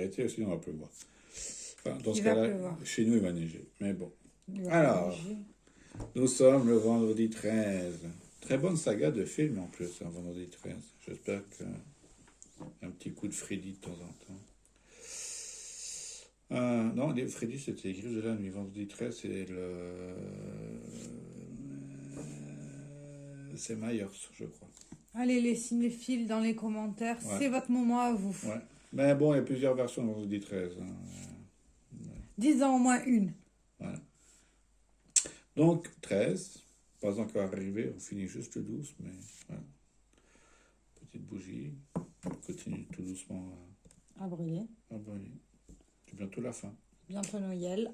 arrêter, sinon il va pleuvoir. Enfin, dans ce Il va cas-là, pleuvoir. chez nous, il va neiger. Mais bon. Il va Alors, neiger. nous sommes le vendredi 13. Très bonne saga de films en plus, un vendredi 13. J'espère qu'un petit coup de Freddy de temps en temps. Non, les Freddy, c'était les Griffes de la nuit. Vendredi 13, c'est c'est Myers, je crois. Allez, les cinéphiles dans les commentaires, Ouais. c'est votre moment à vous. Ouais. Mais bon, il y a plusieurs versions de Vendredi 13. Hein. Dites-en au moins une. Voilà. Donc, 13, pas encore arrivé, on finit juste le 12, mais voilà. Petite bougie, on continue tout doucement À brûler. à brûler. C'est bientôt la fin. Bientôt Noël.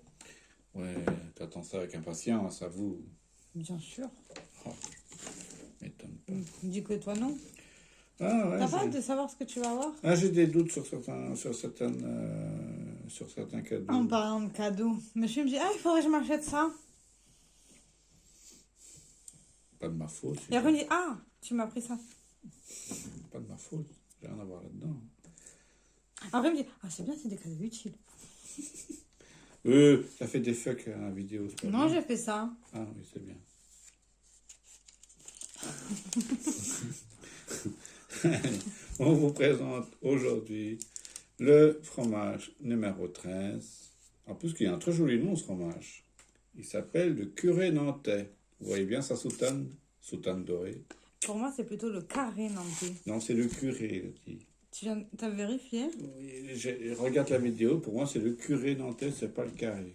Ouais, t'attends ça avec impatience, à vous. Bien sûr. Oh, m'étonne pas. Dis que toi non. Ah ouais. T'as pas hâte de savoir ce que tu vas avoir? Ah, j'ai des doutes sur certains cadeaux. En parlant de cadeaux. Monsieur me dit, ah, il faudrait que je m'achète ça. Pas de ma faute. Et après, il me dit, ah, tu m'as pris ça. Pas de ma faute. J'ai rien à voir là-dedans. Après, il me dit, ah, c'est bien, c'est des cadeaux utiles. Ça fait des fucks à la vidéo. C'est pas Non, bien. j'ai fait ça. Ah oui, c'est bien. On vous présente aujourd'hui le fromage numéro 13. En plus, il y a un très joli nom, ce fromage. Il s'appelle le curé nantais. Vous voyez bien sa soutane? Soutane dorée. Pour moi, c'est plutôt le carré nantais. Non, c'est le curé, le dit. T'as vérifié? Oui, regarde la vidéo. Pour moi, c'est le curé nantais, c'est pas le carré.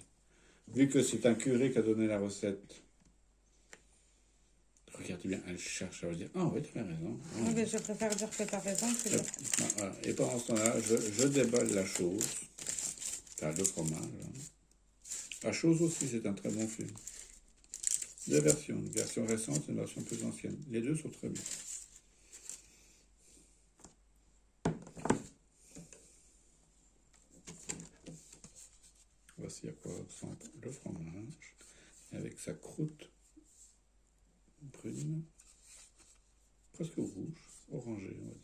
Vu que c'est un curé qui a donné la recette. Regardez bien, elle cherche, elle va dire, ah oui, tu as raison. Ah, Oui, mais je préfère dire que t'as raison que dire. voilà. Et pendant ce temps-là, je déballe la chose. T'as le fromage. Hein. La chose aussi, c'est un très bon film. Deux versions, une version récente et une version plus ancienne. Les deux sont très bien. Voici à quoi ressemble le fromage, avec sa croûte brune, presque rouge, orangée, on va dire.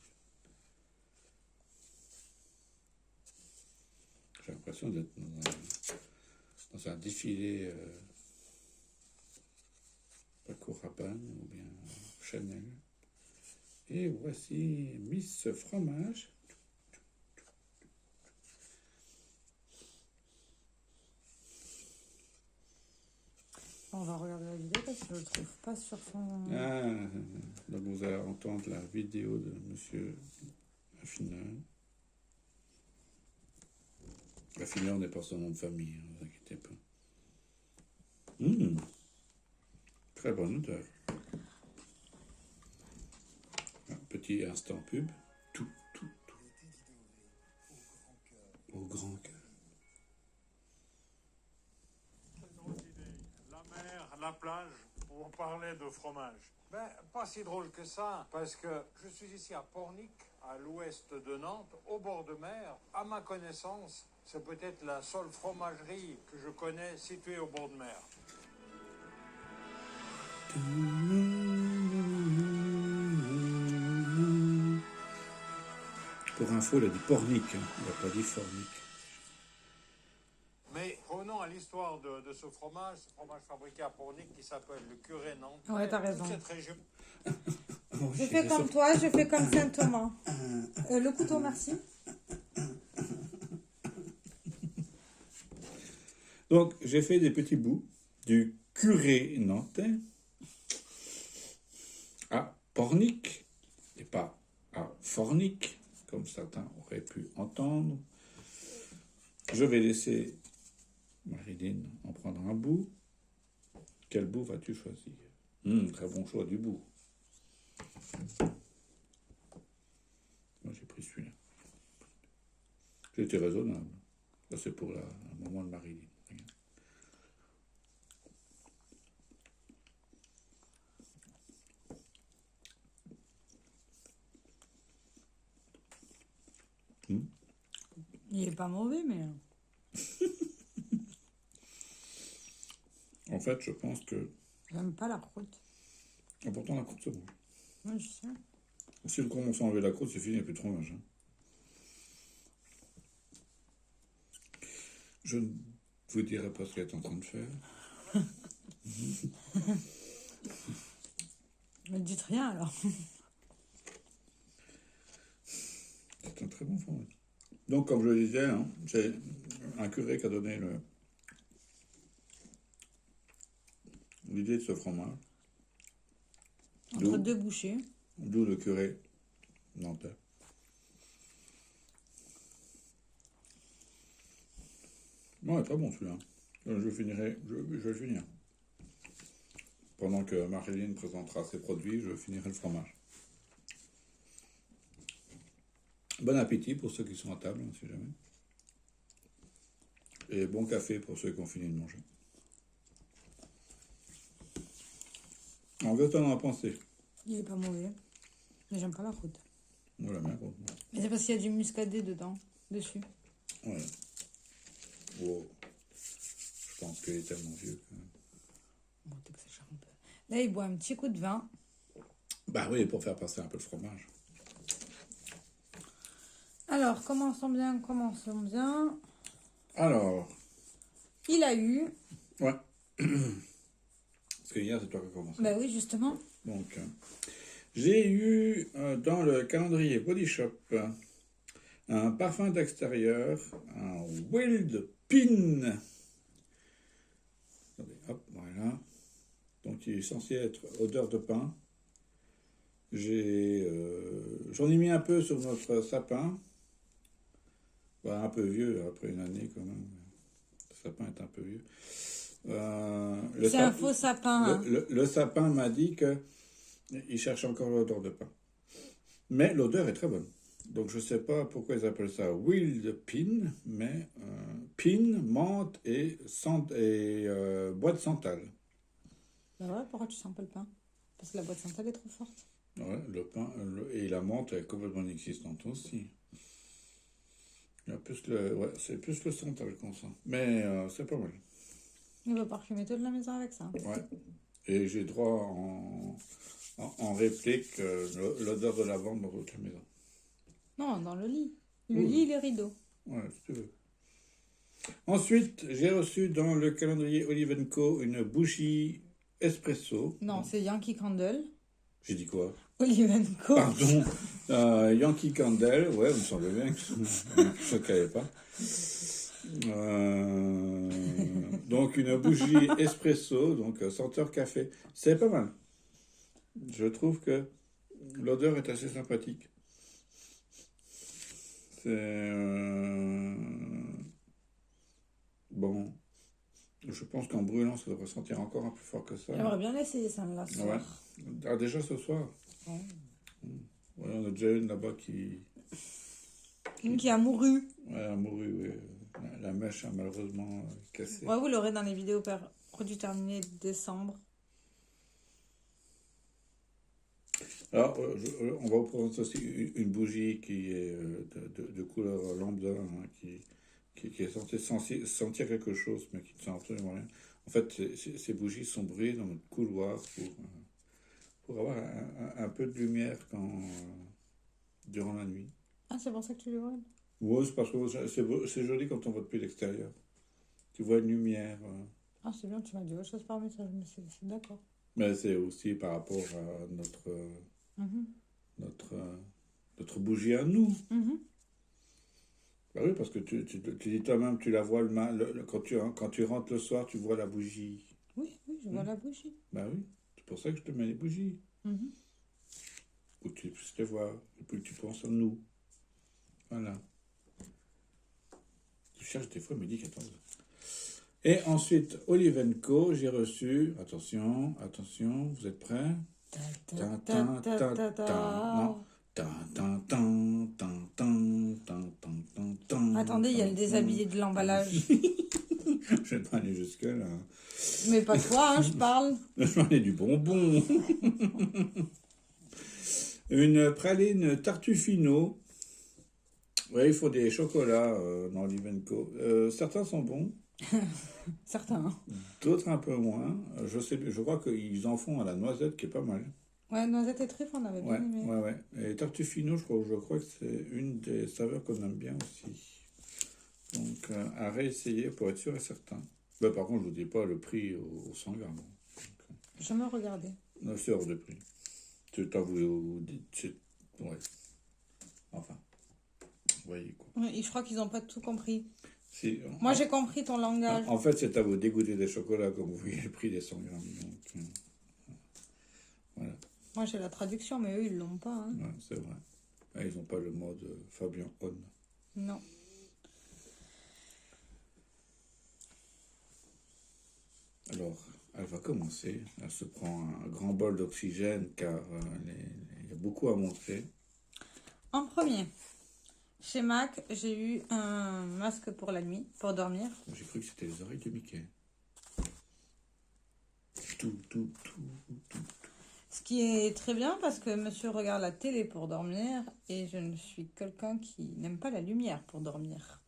J'ai l'impression d'être dans un défilé Paco Rabanne ou bien Chanel. Et voici Miss Fromage. On va regarder la vidéo parce que je le trouve pas sur son... Ah, donc vous allez entendre la vidéo de Monsieur Affineur. Affineur n'est pas son nom de famille, ne vous inquiétez pas. Très bonne odeur. Un petit instant pub. Tout. Au grand cœur. La mer, la plage, pour parler de fromage. Ben, pas si drôle que ça, parce que je suis ici à Pornic, à l'ouest de Nantes, au bord de mer. À ma connaissance, c'est peut-être la seule fromagerie que je connais située au bord de mer. Pour info, il a dit Pornic, hein. Il n'a pas dit Fornic. Mais revenons à l'histoire de ce fromage fabriqué à Pornic qui s'appelle le curé nantais. Ouais, t'as raison. Toute cette région. Je fais comme toi, je fais comme Saint Thomas. Le couteau, merci. Donc, j'ai fait des petits bouts du curé nantais à Pornic, et pas à Fornic, comme certains auraient pu entendre. Je vais laisser Marilyn en prendre un bout. Quel bout vas-tu choisir? Très bon choix du bout. Moi, j'ai pris celui-là. J'ai été raisonnable. Ça, c'est pour le moment de Marilyn. Regarde. Il est pas mauvais, mais... En fait, je pense que... J'aime pas la croûte. Ah, pourtant, la croûte, c'est bon. Oui, je sais. Si on commence à enlever la croûte, c'est fini, il n'y a plus de fromage. Hein. Je ne vous dirai pas ce qu'elle est en train de faire. Ne dites rien alors. C'est un très bon fromage. Donc, comme je le disais, hein, c'est un curé qui a donné l'idée de ce fromage. Entre deux bouchées. D'où le curé nantais. Ouais, très bon celui-là. Je vais le finir. Pendant que Marilyn présentera ses produits, je finirai le fromage. Bon appétit pour ceux qui sont à table, si jamais. Et bon café pour ceux qui ont fini de manger. En fait, on en a pensé. Il est pas mauvais. Mais j'aime pas la croûte. Voilà, bien contre moi. Mais c'est parce qu'il y a du muscadet dedans, dessus. Ouais. Oh. Je pense qu'il est tellement vieux quand même. Bon, peut-être que ça charme un peu. Là, il boit un petit coup de vin. Bah oui, pour faire passer un peu le fromage. Alors, commençons bien. Alors, Il a eu... ouais. Parce que hier, c'est toi qui as commencé. Bah oui, justement. Donc, j'ai eu dans le calendrier Body Shop un parfum d'extérieur, un Wild Pin. Attendez, hop, voilà. Donc, il est censé être odeur de pain. J'en ai mis un peu sur notre sapin. Bah, un peu vieux, après une année quand même. Le sapin est un peu vieux. C'est un faux sapin. Le sapin m'a dit qu'il cherche encore l'odeur de pain. Mais l'odeur est très bonne. Donc je ne sais pas pourquoi ils appellent ça Wild Pin, mais pin, menthe et bois de santal. Bah ouais, pourquoi tu sens pas le pain? Parce que la boîte de santal est trop forte. Ouais, le pain et la menthe est complètement inexistante aussi. Il y a c'est plus le santal qu'on sent. Mais c'est pas mal. Il va parfumer toute la maison avec ça. Ouais. Et j'ai droit en réplique l'odeur de lavande dans toute la maison. Non, dans le lit. Le lit et les rideaux. Ouais, si tu veux. Ensuite, j'ai reçu dans le calendrier Olive & Co une bougie espresso. Non, c'est Yankee Candle. J'ai dit quoi? Olive & Co. Pardon. Yankee Candle. Ouais, vous me semblez bien que je ne savais pas. Donc une bougie espresso, donc senteur café. C'est pas mal. Je trouve que l'odeur est assez sympathique. C'est bon. Je pense qu'en brûlant, ça devrait sentir encore un peu plus fort que ça. J'aimerais bien l'essayer ça là ce soir. Ouais. Ah, déjà ce soir. Ouais. Ouais, on a déjà une là-bas qui a mouru. Ouais, a mouru, oui. La mèche a malheureusement cassé. Ouais, vous l'aurez dans les vidéos produits terminés décembre. Alors, on va vous présenter aussi une bougie qui est de couleur lambda, hein, qui est censée sentir quelque chose, mais qui ne sent absolument rien. En fait, ces bougies sont brûlées dans notre couloir pour avoir un peu de lumière durant la nuit. Ah, c'est pour ça que tu les vois? Oui, c'est parce que c'est joli quand on voit depuis l'extérieur. Tu vois une lumière. Ah, c'est bien, tu m'as dit autre chose par message, mais c'est d'accord. Mais c'est aussi par rapport à notre bougie à nous. Bah oui, parce que tu dis toi-même, tu la vois quand tu rentres le soir, tu vois la bougie. Oui, je vois la bougie. Bah oui, c'est pour ça que je te mets les bougies. Pour que tu puisses les voir, et puis que tu penses à nous. Voilà. Je cherche des fois, il me dit 14. Et ensuite, Olive & Co, j'ai reçu, attention, vous êtes prêts? Non. Attendez, il y a le déshabillé de l'emballage. Je vais pas aller jusque-là. Mais pas toi, hein, je parle. Je parlais du bonbon. Une praline Tartufino. Oui, il faut des chocolats dans Olive & Co. Certains sont bons. Certains. D'autres un peu moins. Je crois qu'ils en font à la noisette qui est pas mal. Ouais, noisette et truffe, on avait bien aimé. Ouais. Et Tartufino, je crois que c'est une des saveurs qu'on aime bien aussi. Donc, à réessayer pour être sûr et certain. Ben, par contre, je vous dis pas le prix au 100 grammes. Je me regardais. Non, c'est hors de prix. C'est à vous. Ouais. Enfin, vous voyez quoi. Oui, je crois qu'ils n'ont pas tout compris. Si, Moi, j'ai compris ton langage. en fait, c'est à vous dégoûter des chocolats comme vous voyez le prix des 100 grammes. Donc, voilà. Moi, j'ai la traduction, mais eux, ils l'ont pas. Hein. Ouais, c'est vrai. Ah, ils n'ont pas le mode Fabien On. Non. Alors, elle va commencer. Elle se prend un grand bol d'oxygène car il y a beaucoup à montrer. En premier, chez MAC, j'ai eu un masque pour la nuit, pour dormir. J'ai cru que c'était les oreilles de Mickey. Tout. Ce qui est très bien parce que monsieur regarde la télé pour dormir et je ne suis quelqu'un qui n'aime pas la lumière pour dormir.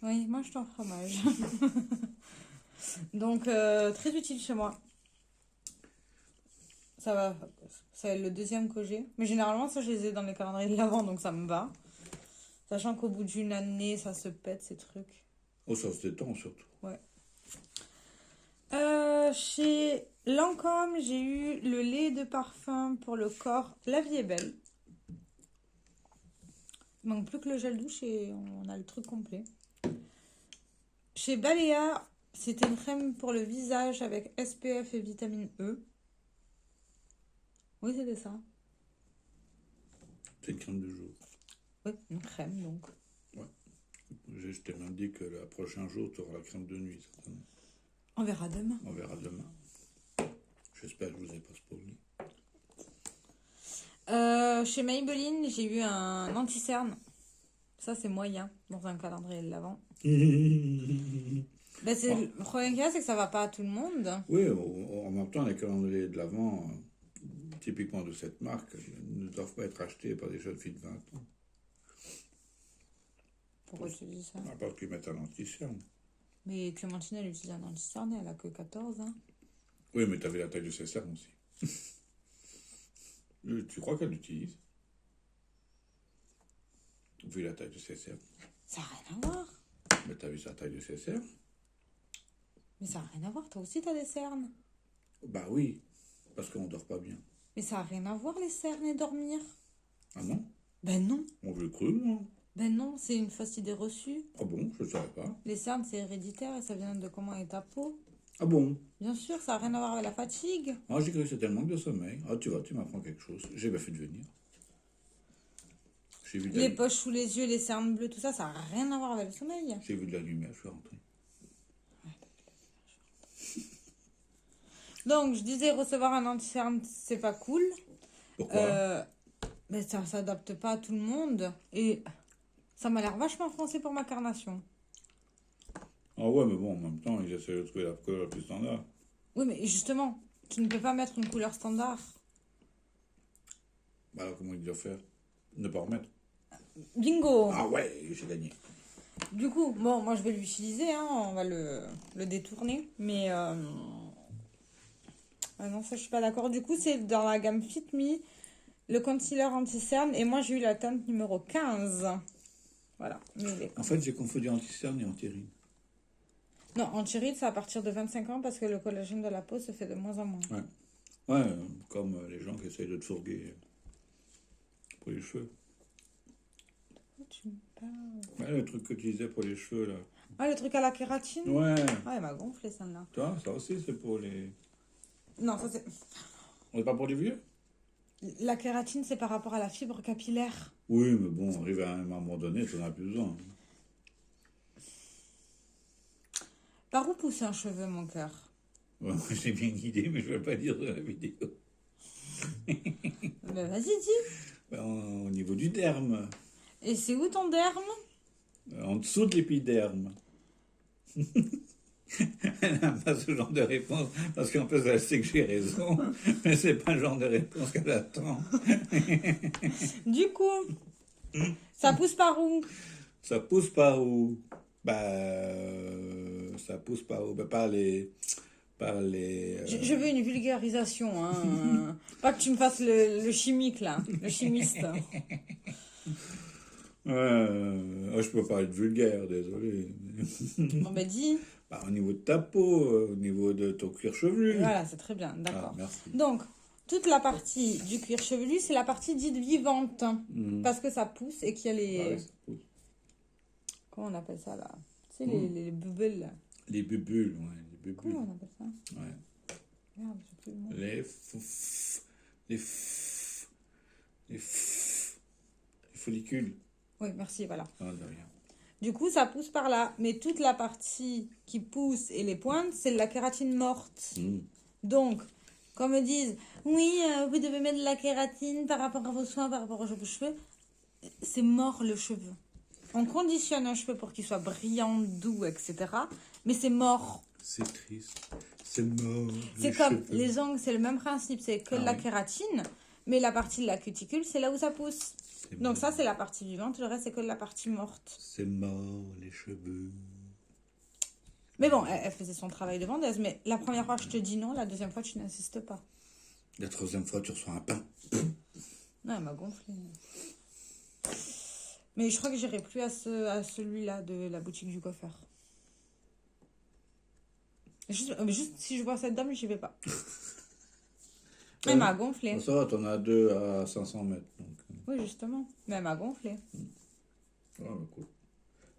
Oui, mange ton fromage. Donc, très utile chez moi. Ça va, c'est le deuxième que j'ai. Mais généralement, ça, je les ai dans les calendriers de l'avant, donc ça me va. Sachant qu'au bout d'une année, ça se pète, ces trucs. Oh, ça se détend surtout. Ouais. Chez Lancôme, j'ai eu le lait de parfum pour le corps. La vie est belle. Il manque plus que le gel douche et on a le truc complet. Chez Balea, c'était une crème pour le visage avec SPF et vitamine E. Oui, c'était ça. C'est une crème de jour. Oui, une crème donc. Ouais. Je t'ai même dit que le prochain jour, tu auras la crème de nuit, certainement. On verra demain. On verra demain. J'espère que je vous ai pas spoilé. Chez Maybelline, j'ai eu un anti-cerne. Ça, c'est moyen dans un calendrier de l'avant. Ben, le problème qu'il y a, c'est que ça va pas à tout le monde. Oui, en même temps, les calendriers de l'Avent, typiquement de cette marque, ne doivent pas être achetés par des jeunes filles de 20 ans. Pourquoi tu dis ça? Parce qu'ils mettent un anti-cerne. Mais Clémentine, elle utilise un anti-cerne, elle a que 14 ans. Oui, mais tu avais la taille de ses cernes aussi. Tu crois qu'elle l'utilise? Vu la taille de ses cernes. Ça n'a rien à voir. Mais tu as vu sa taille de ses cernes? Mais ça n'a rien à voir, toi aussi t'as des cernes. Bah oui, parce qu'on dort pas bien. Mais ça n'a rien à voir les cernes et dormir. Ah non? Ben non. On veut cru, moi. Ben non, c'est une fausse idée reçue. Ah bon? Je ne savais pas. Les cernes, c'est héréditaire et ça vient de comment est ta peau. Ah bon? Bien sûr, ça n'a rien à voir avec la fatigue. Ah, j'ai cru que c'était le manque de sommeil. Ah, tu vois, tu m'apprends quelque chose. J'ai bien fait de venir. J'ai vu Les poches sous les yeux, les cernes bleues, tout ça, ça n'a rien à voir avec le sommeil. J'ai vu de la lumière, je suis rentré. Donc, je disais, recevoir un anti-cerne, c'est pas cool. Pourquoi? Mais ça s'adapte pas à tout le monde. Et ça m'a l'air vachement français pour ma carnation. Ah ouais, mais bon, en même temps, ils essaient de trouver la couleur la plus standard. Oui, mais justement, tu ne peux pas mettre une couleur standard. Bah alors, comment ils doivent faire? Ne pas remettre. Bingo! Ah ouais, j'ai gagné. Du coup, bon, moi je vais l'utiliser, hein, on va le détourner. Mais ah non, ça je suis pas d'accord. Du coup, c'est dans la gamme Fit Me, le concealer anti-cerne. Et moi j'ai eu la teinte numéro 15. Voilà. En fait, j'ai confondu anti-cerne et anti-ride. Non, anti-ride, c'est à partir de 25 ans parce que le collagène de la peau se fait de moins en moins. Ouais. Ouais, comme les gens qui essayent de te fourguer pour les cheveux. Tu me parles. Ouais, le truc que tu disais pour les cheveux, là. Ah, le truc à la kératine? Ouais. Ah, elle m'a gonflé celle-là. Toi, ça aussi, c'est pour les... Non, ça c'est... On n'est pas pour les vieux? La kératine, c'est par rapport à la fibre capillaire. Oui, mais bon, arrivé à un moment donné, tu n'en as plus besoin. Par où pousser un cheveu, mon cœur? Ouais, j'ai bien une idée, mais je ne vais pas dire dans la vidéo. Ben, vas-y, dis. Ben, au niveau du derme. Et c'est où ton derme? En dessous de l'épiderme. Elle n'a pas ce genre de réponse, parce qu'en plus, elle sait que j'ai raison, mais c'est pas le genre de réponse qu'elle attend. Du coup, ça pousse par où? Ça pousse par où? Ça pousse par où? Par les... Je veux une vulgarisation, hein. Pas que tu me fasses le chimique, là, le chimiste. Je peux pas être vulgaire, désolé. Bon, ben dis. Bah, au niveau de ta peau, au niveau de ton cuir chevelu. Voilà, c'est très bien, Ah, d'accord. merci. Donc, toute la partie du cuir chevelu, c'est la partie dite vivante. Mhm. Parce que ça pousse et qu'il y a les... Ah ouais, ça pousse. Comment on appelle ça, là? Tu sais, Mhm. les bulles, là. Les bubules, ouais, les bubules. Comment on appelle ça? Ouais. Merde, je sais plus le mot. Les follicules. Oui, merci, voilà. Ah, de rien. Du coup, ça pousse par là. Mais toute la partie qui pousse et les pointes, c'est de la kératine morte. Mhm. Donc, quand me disent, oui, vous devez mettre de la kératine par rapport à vos soins, par rapport aux cheveux, c'est mort le cheveu. On conditionne un cheveu pour qu'il soit brillant, doux, etc. Mais c'est mort. C'est triste. C'est mort. C'est comme les ongles, c'est le même principe. C'est que de la oui. kératine, mais la partie de la cuticule, c'est là où ça pousse. C'est Donc mort. ça, c'est la partie vivante. Le reste, c'est que de la partie morte. C'est mort, les cheveux. Mais bon, elle faisait son travail de vendeuse. Mais la première fois, je te dis non. La deuxième fois, tu n'insistes pas. La troisième fois, tu reçois un pain. Non, elle m'a gonflé. Mais je crois que j'irai plus à celui-là de la boutique du coiffeur. Mais juste si je vois cette dame, j'y vais pas. Elle m'a gonflé. Ça va, t'en as 2 à 500 mètres. Donc, Oui, justement. Mais elle m'a gonflé. ouais, cool.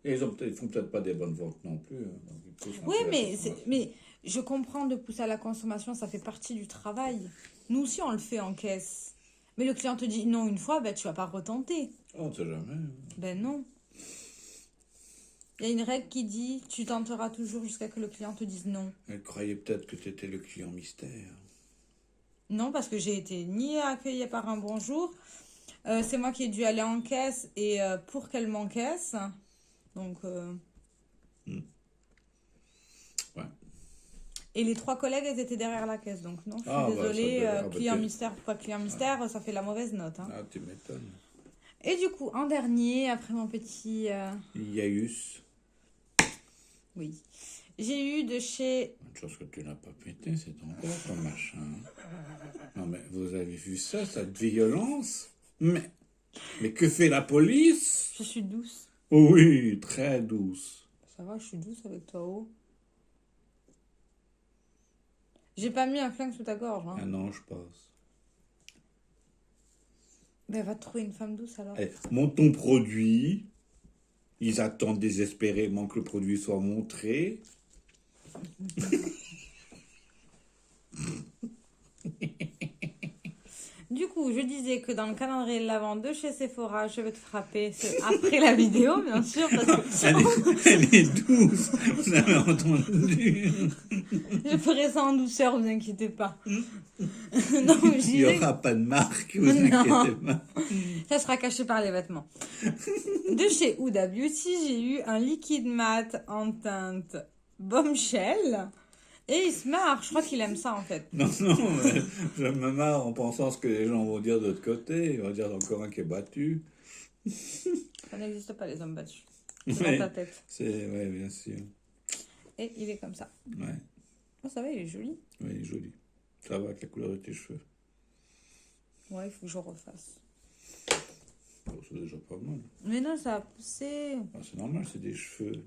Et ils font peut-être pas des bonnes ventes non plus. Donc ils poussent un Oui, peu la mais, consommation. mais je comprends de pousser à la consommation, ça fait partie du travail. Nous aussi, on le fait en caisse. Mais le client te dit non une fois, ben, tu vas pas retenter. Oh, on ne sait jamais. Ben non. Il y a une règle qui dit tu tenteras toujours jusqu'à que le client te dise non. Elle croyait peut-être que tu étais le client mystère. Non, parce que j'ai été ni accueillie par un bonjour. C'est moi qui ai dû aller en caisse et pour qu'elle m'encaisse. Donc. Ouais. Et les 3 collègues, elles étaient derrière la caisse. Donc non, je suis Ah, bah, désolée. ça devait- Client t'es- mystère, pas client mystère, ça fait la mauvaise note. Hein. Ah, tu m'étonnes. Et du coup, en dernier, après mon petit... Yaeus. Oui. J'ai eu de chez... Une chose que tu n'as pas pété, c'est ton corps, ton machin. Non, mais vous avez vu ça, cette violence? Mais que fait la police? Je suis douce. Oh oui, très douce. Ça va, je suis douce avec toi, oh. J'ai pas mis un flingue sous ta gorge. Hein. Un ange passe. Ben, va te trouver une femme douce alors. Eh, monte ton produit. Ils attendent désespérément que le produit soit montré. Du coup, je disais que dans le calendrier de la vente de chez Sephora, je vais te frapper. C'est après la vidéo, bien sûr, parce que Elle est douce. Vous avez entendu? je ferai ça en douceur, vous inquiétez pas. non, je Il n'y disais... aura pas de marque, vous Non. inquiétez pas. Ça sera caché par les vêtements. De chez Huda Beauty, j'ai eu un liquide mat en teinte bombshell. Et il se marre. Je crois qu'il aime ça, en fait. Non, mais je me marre en pensant ce que les gens vont dire de l'autre côté. Ils vont dire encore un qui est battu. Ça n'existe pas, les hommes battus. C'est Ouais, dans ta tête. ouais, bien sûr. Et il est comme ça. Ouais, Oh, ça va, il est joli. ouais, il est joli. Ça va avec la couleur de tes cheveux. Ouais, il faut que je refasse. Oh, c'est déjà pas mal. Mais non, ça a poussé. Ah, c'est normal, c'est des cheveux.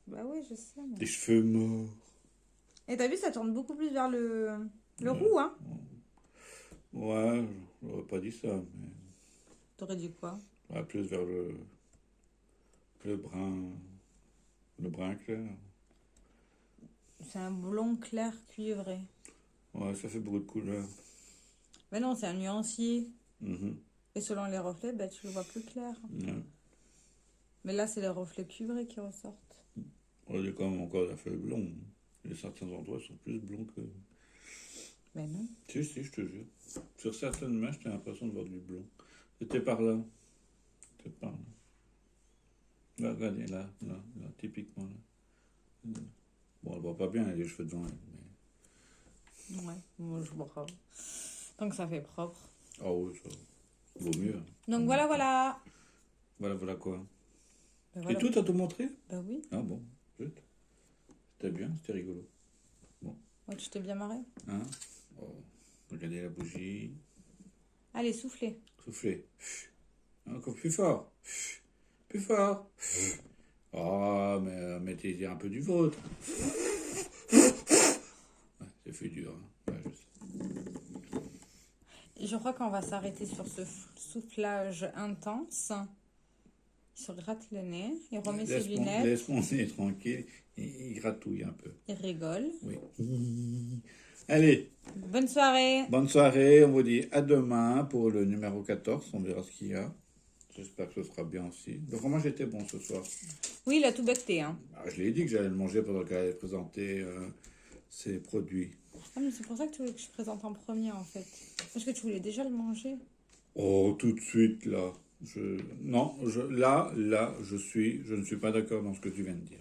Bah oui, je sais. mais- Des cheveux morts. Et t'as vu, ça tourne beaucoup plus vers le roux, hein. Ouais, j'aurais pas dit ça, mais T'aurais dit quoi? ouais, plus vers le brun clair. C'est un blond clair cuivré. Ouais, ça fait beaucoup de couleurs. Mais non, c'est un nuancier. Mhm. Et selon les reflets, bah, tu le vois plus clair. Ouais. Mais là, c'est les reflets cuivrés qui ressortent. Ouais, il est quand même encore à fait blond. Et certains endroits sont plus blonds que... Mais non. Si, je te jure. Sur certaines mèches, j'ai l'impression de voir du blond. C'était par là. C'était par là. Là, regardez, là, typiquement là. Bon, elle voit pas bien, elle a les cheveux devant elle. Mais... Ouais, moi je vois pas. Tant que ça fait propre. Ah oui, ça vaut mieux. Hein. Donc voilà, voilà. Voilà quoi. Ben Et voilà. tout, t'as tout montré? Bah oui. Ah bon, zut. C'était bien, c'était rigolo. Ouais, tu t'es bien marré. Hein? Oh, regardez la bougie. Allez, soufflez. Soufflez. Encore plus fort. Plus fort. Oh, mais mettez un peu du vôtre. Ouais, c'est fait dur. Hein. Ouais, je sais. Et je crois qu'on va s'arrêter sur ce soufflage intense. Il se gratte le nez, il remet ses lunettes, Laisse mon nez tranquille. Il gratouille un peu. il rigole. Oui. Allez, Bonne soirée. bonne soirée. On vous dit à demain pour le numéro 14. On verra ce qu'il y a. J'espère que ce sera bien aussi. Le fromage était bon ce soir. Oui, il a tout becté. Hein. Ah, je l'ai dit que j'allais le manger pendant qu'elle allait présenter ses produits. Ah, mais c'est pour ça que tu voulais que je présente en premier, en fait. Parce que tu voulais déjà le manger. Oh, tout de suite, là. Là, je ne suis pas d'accord dans ce que tu viens de dire.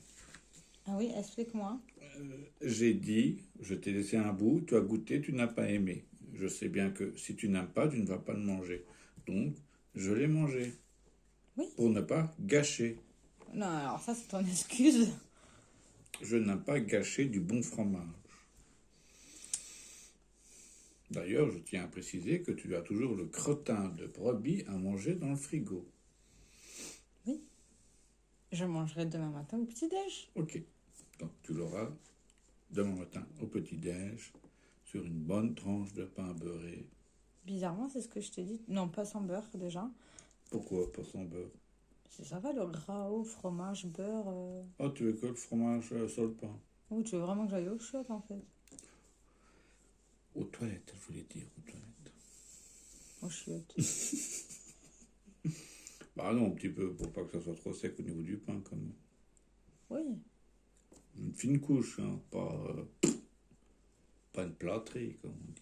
Ah oui, explique-moi. J'ai dit, je t'ai laissé un bout, tu as goûté, tu n'as pas aimé. Je sais bien que si tu n'aimes pas, tu ne vas pas le manger. Donc, je l'ai mangé. Oui. Pour ne pas gâcher. Non, alors ça, c'est ton excuse. Je n'aime pas gâcher du bon fromage. D'ailleurs, je tiens à préciser que tu as toujours le crottin de brebis à manger dans le frigo. Oui. Je mangerai demain matin au petit-déj. Ok. Donc, tu l'auras demain matin au petit-déj sur une bonne tranche de pain beurré. Bizarrement, c'est ce que je t'ai dit. Non, pas sans beurre, déjà. Pourquoi pas sans beurre? Ça va, le gras au fromage, beurre. Oh, tu veux que le fromage sur le pain? Ou tu veux vraiment que j'aille au chiottes, en fait? Aux toilettes, je voulais dire, aux toilettes. Au chiottes. Bah non, un petit peu, pour pas que ça soit trop sec au niveau du pain, quand même. Oui. Une fine couche, hein, pas une plâtrée, comme on dit.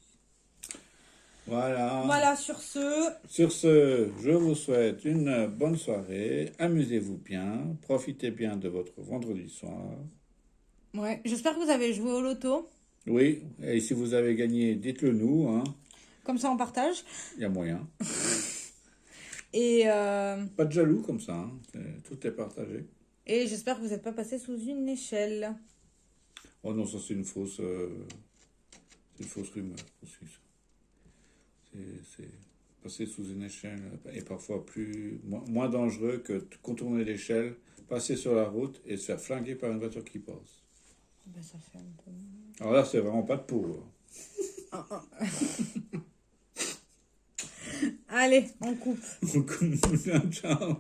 Voilà. Voilà, sur ce... Sur ce, je vous souhaite une bonne soirée. Amusez-vous bien. Profitez bien de votre vendredi soir. Ouais, j'espère que vous avez joué au loto. Oui, et si vous avez gagné, dites-le nous. Hein. Comme ça, on partage. Il y a moyen. Et, Pas de jaloux comme ça. Hein. Tout est partagé. et j'espère que vous n'êtes pas passé sous une échelle. Oh non, ça c'est une fausse rumeur aussi. Ça. C'est passer sous une échelle est parfois moins dangereux que de contourner l'échelle, passer sur la route et se faire flinguer par une voiture qui passe. Ben, ça fait un peu... Alors là, c'est vraiment pas de peau. Allez, on coupe. Ciao.